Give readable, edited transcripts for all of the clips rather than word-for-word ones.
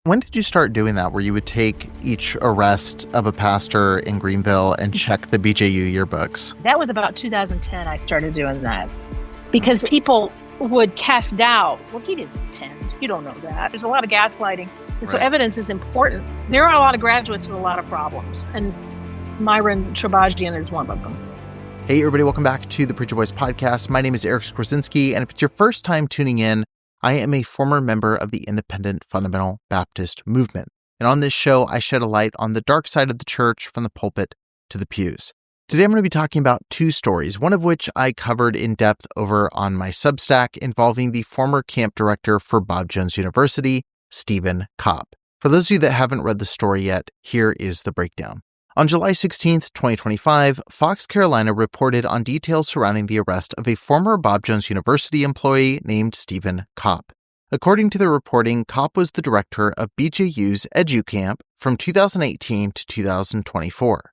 When did you start doing that, where you would take each arrest of a pastor in Greenville and check the BJU yearbooks? That was about 2010 I started doing that because people would cast doubt. Well, he didn't attend. You don't know that. There's a lot of gaslighting. And so evidence is important. There are a lot of graduates with a lot of problems, and Myron Trabagian is one of them. Hey, everybody. Welcome back to the Preacher Voice podcast. My name is Eric Skwarczynski, and if it's your first time tuning in, I am a former member of the Independent Fundamental Baptist movement. And on this show, I shed a light on the dark side of the church from the pulpit to the pews. Today, I'm going to be talking about two stories, one of which I covered in depth over on my Substack involving the former camp director for Bob Jones University, Stephen Kopp. For those of you that haven't read the story yet, here is the breakdown. On July 16th, 2025, Fox Carolina reported on details surrounding the arrest of a former Bob Jones University employee named Stephen Kopp. According to the reporting, Kopp was the director of BJU's EduCamp from 2018 to 2024.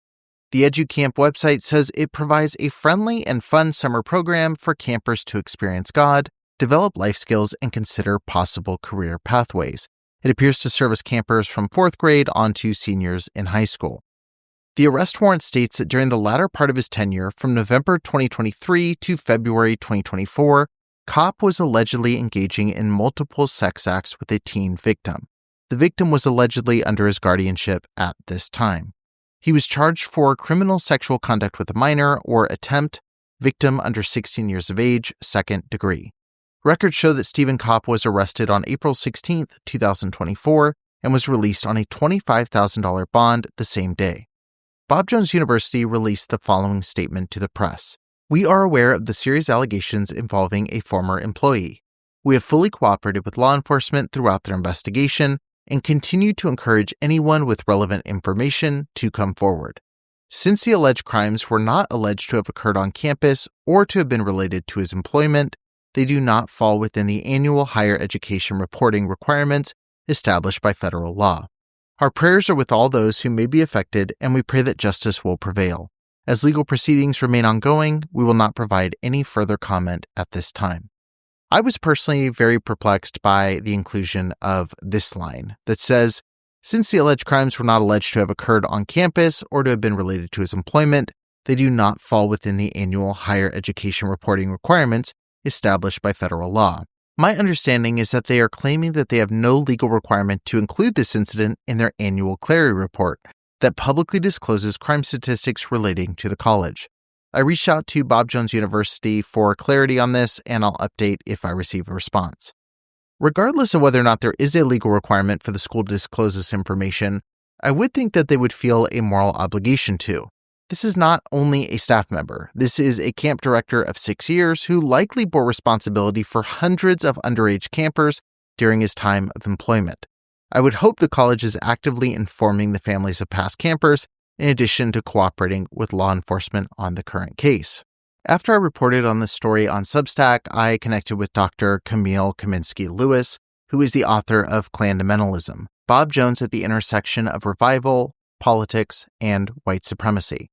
The EduCamp website says it provides a friendly and fun summer program for campers to experience God, develop life skills, and consider possible career pathways. It appears to service campers from 4th grade on to seniors in high school. The arrest warrant states that during the latter part of his tenure, from November 2023 to February 2024, Kopp was allegedly engaging in multiple sex acts with a teen victim. The victim was allegedly under his guardianship at this time. He was charged for criminal sexual conduct with a minor or attempt, victim under 16 years of age, second degree. Records show that Stephen Kopp was arrested on April 16, 2024, and was released on a $25,000 bond the same day. Bob Jones University released the following statement to the press. We are aware of the serious allegations involving a former employee. We have fully cooperated with law enforcement throughout their investigation and continue to encourage anyone with relevant information to come forward. Since the alleged crimes were not alleged to have occurred on campus or to have been related to his employment, they do not fall within the annual higher education reporting requirements established by federal law. Our prayers are with all those who may be affected, and we pray that justice will prevail. As legal proceedings remain ongoing, we will not provide any further comment at this time. I was personally very perplexed by the inclusion of this line that says, since the alleged crimes were not alleged to have occurred on campus or to have been related to his employment, they do not fall within the annual higher education reporting requirements established by federal law. My understanding is that they are claiming that they have no legal requirement to include this incident in their annual Clarity Report that publicly discloses crime statistics relating to the college. I reached out to Bob Jones University for clarity on this, and I'll update if I receive a response. Regardless of whether or not there is a legal requirement for the school to disclose this information, I would think that they would feel a moral obligation to. This is not only a staff member. This is a camp director of 6 years who likely bore responsibility for hundreds of underage campers during his time of employment. I would hope the college is actively informing the families of past campers in addition to cooperating with law enforcement on the current case. After I reported on this story on Substack, I connected with Dr. Camille Kaminski Lewis, who is the author of Clandamentalism, Bob Jones at the Intersection of Revival, Politics, and White Supremacy.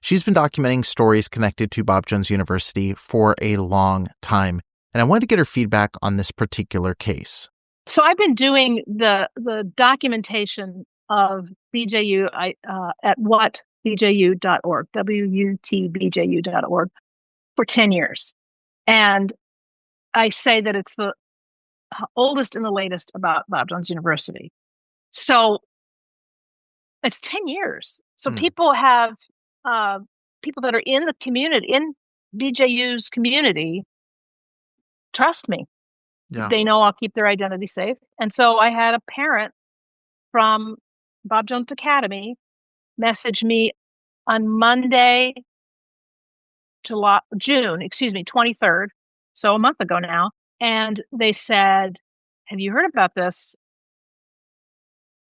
She's been documenting stories connected to Bob Jones University for a long time, and I wanted to get her feedback on this particular case. So I've been doing the documentation of BJU at WutBJU.org, WUTBJU.org, for 10 years. And I say that it's the oldest and the latest about Bob Jones University. So it's 10 years. So people have, people that are in the community, in BJU's community, trust me. Yeah. They know I'll keep their identity safe. And so I had a parent from Bob Jones Academy message me on Monday, June 23rd, so a month ago now. And they said, have you heard about this?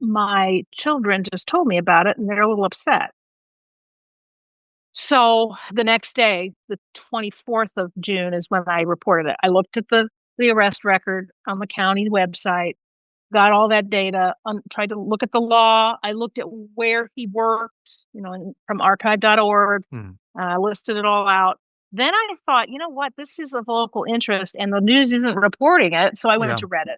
My children just told me about it and they're a little upset. So the next day, the 24th of June is when I reported it. I looked at the arrest record on the county website, got all that data, tried to look at the law. I looked at where he worked, from archive.org. Listed it all out. Then I thought, you know what, this is of local interest and the news isn't reporting it. So I went to Reddit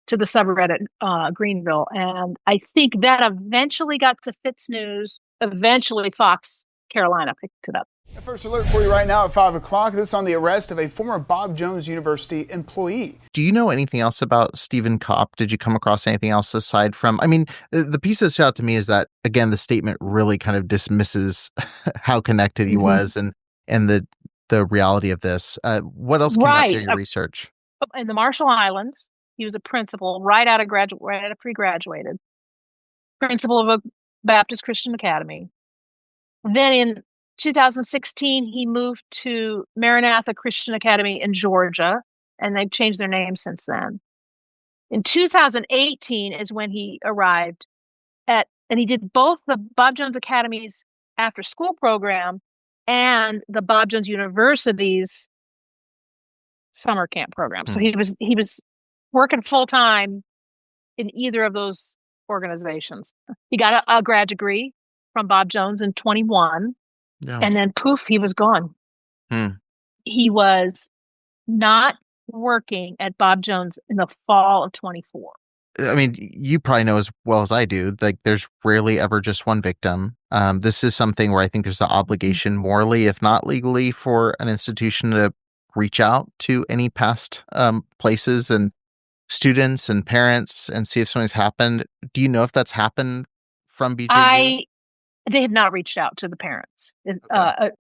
to the subreddit Greenville. And I think that eventually got to Fitz News. Eventually, Fox Carolina picked it up. The first alert for you right now at 5 o'clock. This on the arrest of a former Bob Jones University employee. Do you know anything else about Stephen Kopp? Did you come across anything else aside from, I mean, the piece that stood out to me is that, again, the statement really kind of dismisses how connected he was and the reality of this. What else came out during your research? In the Marshall Islands, he was a principal right out of pre-graduated, principal of a Baptist Christian Academy. Then in 2016, he moved to Maranatha Christian Academy in Georgia, and they've changed their name since then. In 2018 is when he arrived and he did both the Bob Jones Academy's after-school program and the Bob Jones University's summer camp program. So he was working full-time in either of those organizations. He got a grad degree from Bob Jones in 21. Yeah. And then poof, he was gone. He was not working at Bob Jones in the fall of 24. I mean, you probably know as well as I do, like there's rarely ever just one victim. This is something where I think there's an obligation morally, if not legally, for an institution to reach out to any past places and students and parents and see if something's happened. Do you know if that's happened from BJU? They have not reached out to the parents in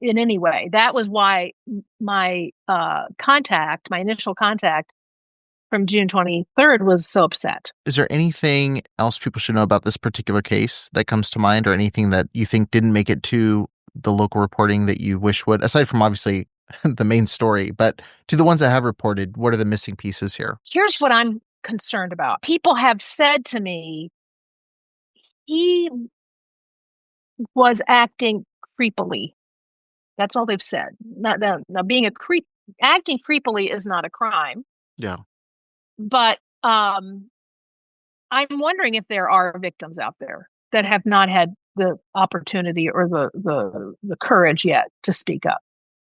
any way. That was why my initial contact from June 23rd was so upset. Is there anything else people should know about this particular case that comes to mind, or anything that you think didn't make it to the local reporting that you wish would, aside from obviously the main story, but to the ones that have reported, what are the missing pieces here? Here's what I'm concerned about. People have said to me, he was acting creepily. That's all they've said. Now acting creepily is not a crime. Yeah. But I'm wondering if there are victims out there that have not had the opportunity or the courage yet to speak up.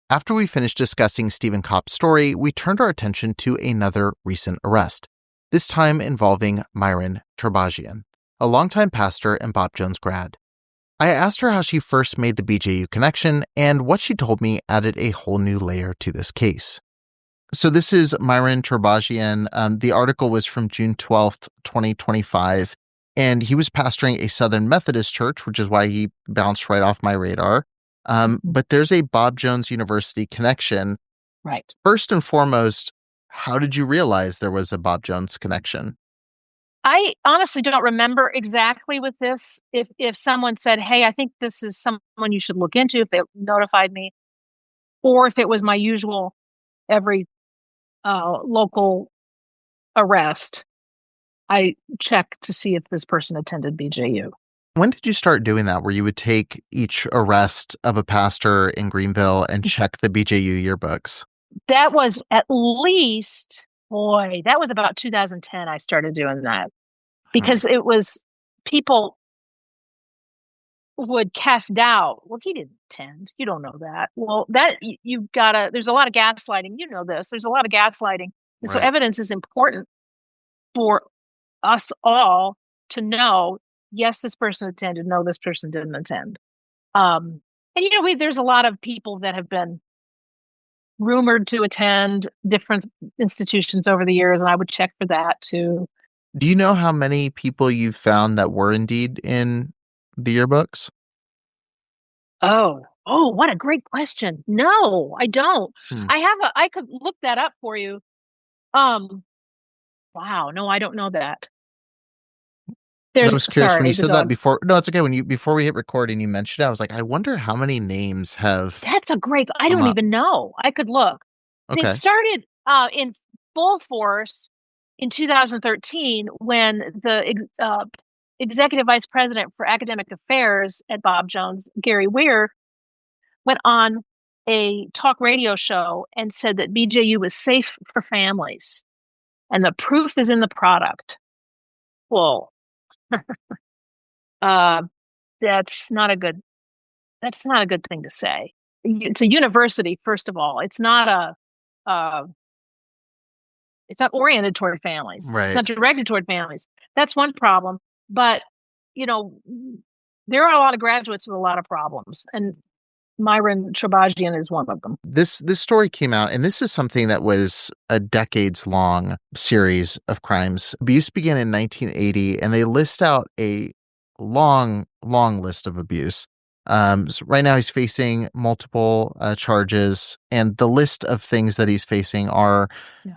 After we finished discussing Stephen Kopp's story, we turned our attention to another recent arrest, this time involving Myron Trabagian, a longtime pastor and Bob Jones grad. I asked her how she first made the BJU connection, and what she told me added a whole new layer to this case. So this is Myron Trabagian. The article was from June 12th, 2025, and he was pastoring a Southern Methodist church, which is why he bounced right off my radar. But there's a Bob Jones University connection. Right. First and foremost, how did you realize there was a Bob Jones connection? I honestly don't remember exactly with this. If someone said, hey, I think this is someone you should look into, if they notified me, or if it was my usual every local arrest, I check to see if this person attended BJU. When did you start doing that, where you would take each arrest of a pastor in Greenville and check the BJU yearbooks? That was at least, that was about 2010 I started doing that. Because it was, people would cast doubt. Well, he didn't attend. You don't know that. Well, there's a lot of gaslighting. You know this. There's a lot of gaslighting. And so evidence is important for us all to know, yes, this person attended. No, this person didn't attend. And, there's a lot of people that have been rumored to attend different institutions over the years, and I would check for that too. Do you know how many people you've found that were indeed in the yearbooks? Oh, what a great question. No, I don't. I could look that up for you. Wow, no, I don't know that. I was curious when you said that before. No, it's okay. Before we hit record and you mentioned it, I was like, I wonder how many names have. That's I don't even know. I could look. Okay. They started in full force in 2013 when the executive vice president for academic affairs at Bob Jones, Gary Weir, went on a talk radio show and said that BJU was safe for families, and the proof is in the product. Well, that's not a good thing to say. It's a university, first of all. It's not It's not oriented toward families. Right. It's not directed toward families. That's one problem. But, there are a lot of graduates with a lot of problems. And Myron Trabagian is one of them. This story came out, and this is something that was a decades-long series of crimes. Abuse began in 1980, and they list out a long list of abuse. So right now he's facing multiple charges, and the list of things that he's facing are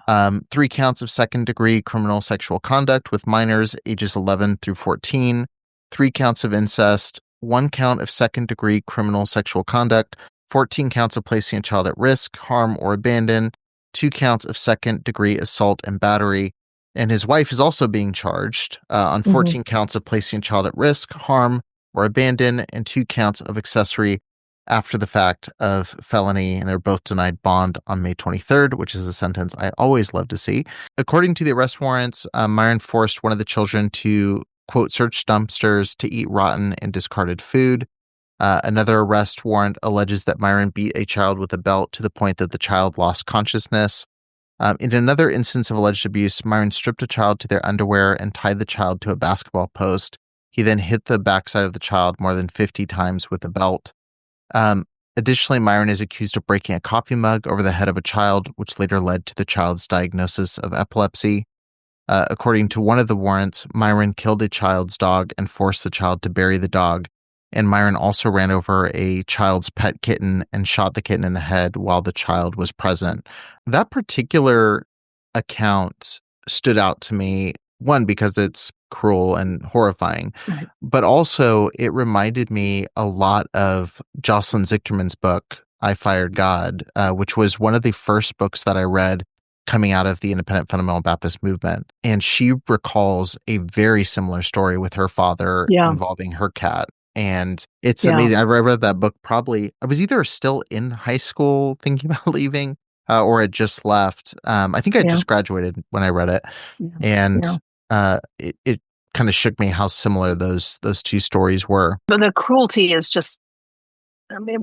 3 counts of second-degree criminal sexual conduct with minors ages 11 through 14, 3 counts of incest, 1 count of second-degree criminal sexual conduct, 14 counts of placing a child at risk, harm, or abandon, 2 counts of second-degree assault and battery. And his wife is also being charged on 14 counts of placing a child at risk, harm, or abandon, and 2 counts of accessory after the fact of felony. And they're both denied bond on May 23rd, which is a sentence I always love to see. According to the arrest warrants, Myron forced one of the children to, quote, search dumpsters to eat rotten and discarded food. Another arrest warrant alleges that Myron beat a child with a belt to the point that the child lost consciousness. In another instance of alleged abuse, Myron stripped a child to their underwear and tied the child to a basketball post. He then hit the backside of the child more than 50 times with a belt. Additionally, Myron is accused of breaking a coffee mug over the head of a child, which later led to the child's diagnosis of epilepsy. According to one of the warrants, Myron killed a child's dog and forced the child to bury the dog. And Myron also ran over a child's pet kitten and shot the kitten in the head while the child was present. That particular account stood out to me, one, because it's cruel and horrifying, but also it reminded me a lot of Jocelyn Zichterman's book, I Fired God, which was one of the first books that I read coming out of the independent fundamental Baptist movement. And she recalls a very similar story with her father involving her cat. And it's amazing. I read that book I was either still in high school thinking about leaving or had just left. I think I just graduated when I read it. And it kind of shook me how similar those 2 stories were. But the cruelty is just,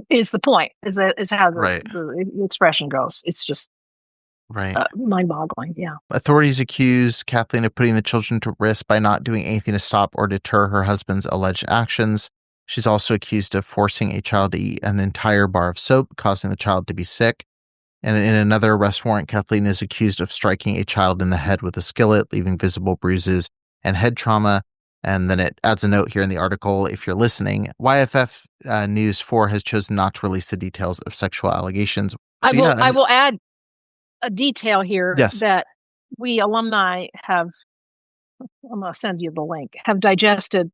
is the point, is how the expression goes. It's just mind-boggling, Authorities accuse Kathleen of putting the children to risk by not doing anything to stop or deter her husband's alleged actions. She's also accused of forcing a child to eat an entire bar of soap, causing the child to be sick. And in another arrest warrant, Kathleen is accused of striking a child in the head with a skillet, leaving visible bruises and head trauma. And then it adds a note here in the article, if you're listening, YFF News 4 has chosen not to release the details of sexual allegations. So, I will add a detail here that we alumni have, I'm going to send you the link, have digested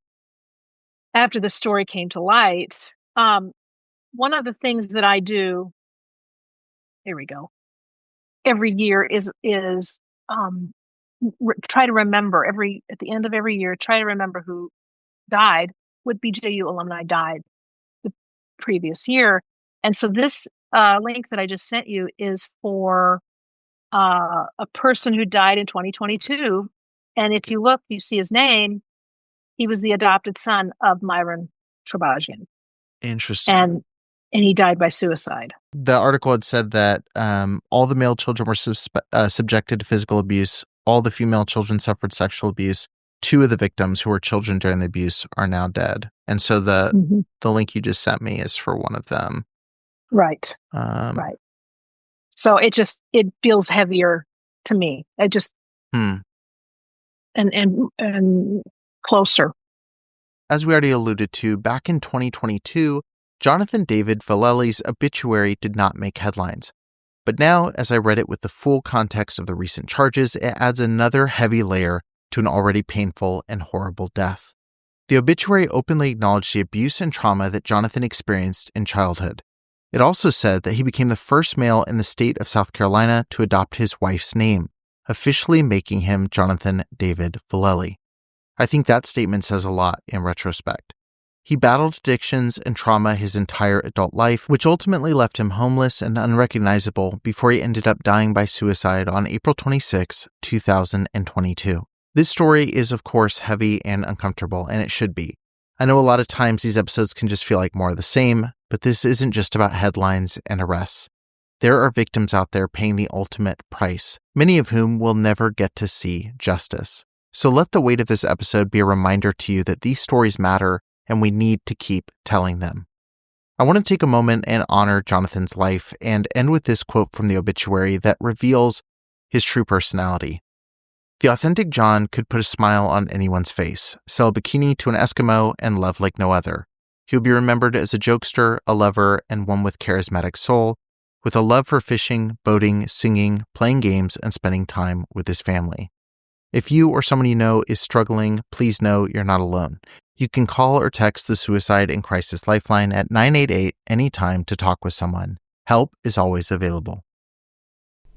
after the story came to light. One of the things that I do, here we go, every year is try to remember at the end of every year, try to remember who died. WutBJU alumni died the previous year. And so this link that I just sent you is for a person who died in 2022. And if you look, you see his name. He was the adopted son of Myron Trabagian. Interesting. And he died by suicide. The article had said that all the male children were subjected to physical abuse. All the female children suffered sexual abuse. 2 of the victims who were children during the abuse are now dead. And so the link you just sent me is for one of them. Right. Right. So it feels heavier to me. It just and closer. As we already alluded to, back in 2022, Jonathan David Vallely's obituary did not make headlines. But now, as I read it with the full context of the recent charges, it adds another heavy layer to an already painful and horrible death. The obituary openly acknowledged the abuse and trauma that Jonathan experienced in childhood. It also said that he became the first male in the state of South Carolina to adopt his wife's name, officially making him Jonathan David Vallely. I think that statement says a lot in retrospect. He battled addictions and trauma his entire adult life, which ultimately left him homeless and unrecognizable before he ended up dying by suicide on April 26, 2022. This story is, of course, heavy and uncomfortable, and it should be. I know a lot of times these episodes can just feel like more of the same, but this isn't just about headlines and arrests. There are victims out there paying the ultimate price, many of whom will never get to see justice. So let the weight of this episode be a reminder to you that these stories matter and we need to keep telling them. I want to take a moment and honor Jonathan's life and end with this quote from the obituary that reveals his true personality. The authentic John could put a smile on anyone's face, sell a bikini to an Eskimo, and love like no other. He'll be remembered as a jokester, a lover, and one with charismatic soul, with a love for fishing, boating, singing, playing games, and spending time with his family. If you or someone you know is struggling, please know you're not alone. You can call or text the Suicide and Crisis Lifeline at 988 anytime to talk with someone. Help is always available.